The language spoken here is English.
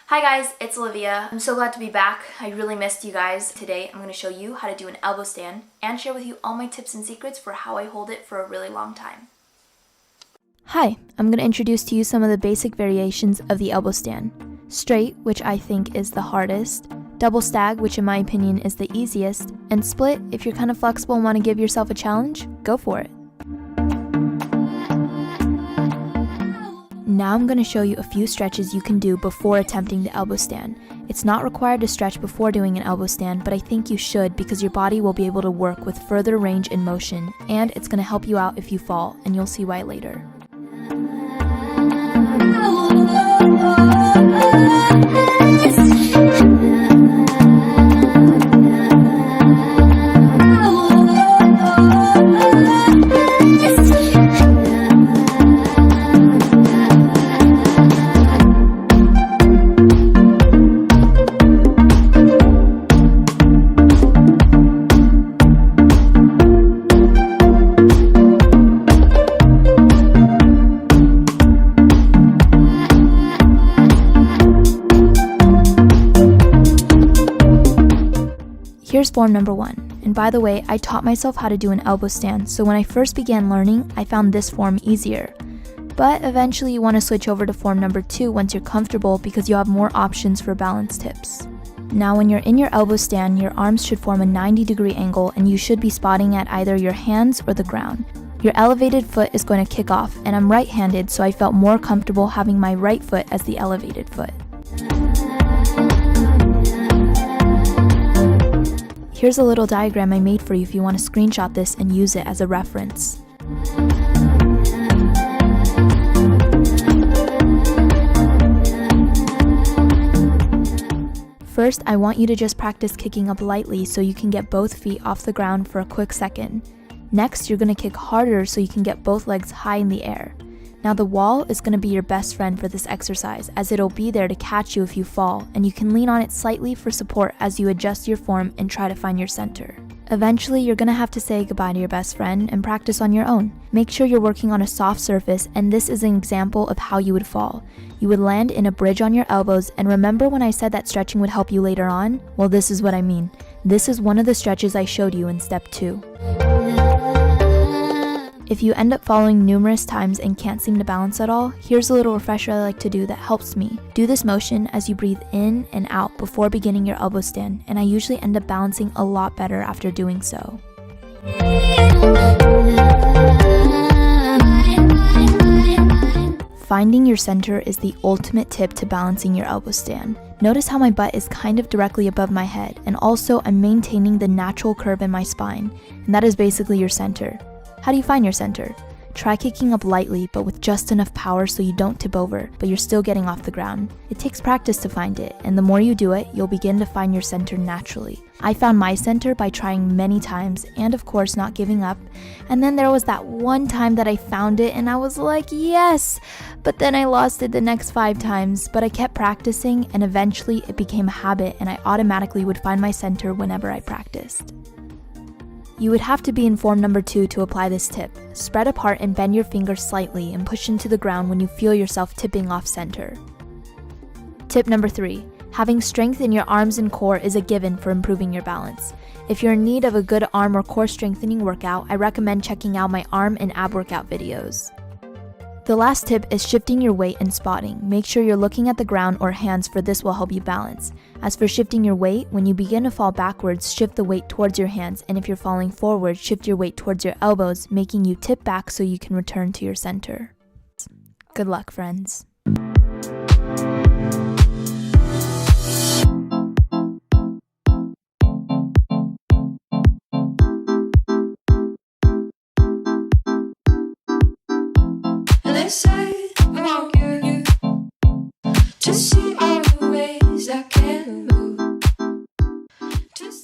Hi guys, it's Olivia. I'm so glad to be back. I really missed you guys. Today I'm going to show you how to do an elbow stand and share with you all my tips and secrets for how I hold it for a really long time. Hi, I'm going to introduce to you some of the basic variations of the elbow stand. Straight, which I think is the hardest, double stag, which in my opinion is the easiest, and split, if you're kind of flexible and want to give yourself a challenge, go for it. Now I'm going to show you a few stretches you can do before attempting the elbow stand. It's not required to stretch before doing an elbow stand, but I think you should because your body will be able to work with further range in motion, and it's going to help you out if you fall, and you'll see why later. Here's form number 1, and by the way, I taught myself how to do an elbow stand, so when I first began learning, I found this form easier. But eventually you want to switch over to form number 2 once you're comfortable because you'll have more options for balance tips. Now when you're in your elbow stand, your arms should form a 90-degree angle and you should be spotting at either your hands or the ground. Your elevated foot is going to kick off, and I'm right-handed, so I felt more comfortable having my right foot as the elevated foot. Here's a little diagram I made for you if you want to screenshot this and use it as a reference. First, I want you to just practice kicking up lightly so you can get both feet off the ground for a quick second. Next, you're going to kick harder so you can get both legs high in the air. Now the wall is going to be your best friend for this exercise as it'll be there to catch you if you fall, and you can lean on it slightly for support as you adjust your form and try to find your center. Eventually, you're going to have to say goodbye to your best friend and practice on your own. Make sure you're working on a soft surface, and this is an example of how you would fall. You would land in a bridge on your elbows, and remember when I said that stretching would help you later on? Well, this is what I mean. This is one of the stretches I showed you in step 2. If you end up falling numerous times and can't seem to balance at all, here's a little refresher I like to do that helps me. Do this motion as you breathe in and out before beginning your elbow stand, and I usually end up balancing a lot better after doing so. Finding your center is the ultimate tip to balancing your elbow stand. Notice how my butt is kind of directly above my head, and also I'm maintaining the natural curve in my spine, and that is basically your center. How do you find your center? Try kicking up lightly, but with just enough power so you don't tip over, but you're still getting off the ground. It takes practice to find it, and the more you do it, you'll begin to find your center naturally. I found my center by trying many times, and of course not giving up, and then there was that one time that I found it, and I was like, yes! But then I lost it the next 5 times, but I kept practicing, and eventually it became a habit, and I automatically would find my center whenever I practiced. You would have to be in form number 2 to apply this tip. Spread apart and bend your fingers slightly and push into the ground when you feel yourself tipping off center. Tip number 3. Having strength in your arms and core is a given for improving your balance. If you're in need of a good arm or core strengthening workout, I recommend checking out my arm and ab workout videos. The last tip is shifting your weight and spotting. Make sure you're looking at the ground or hands, for this will help you balance. As for shifting your weight, when you begin to fall backwards, shift the weight towards your hands, and if you're falling forward, shift your weight towards your elbows, making you tip back so you can return to your center. Good luck, friends. They say,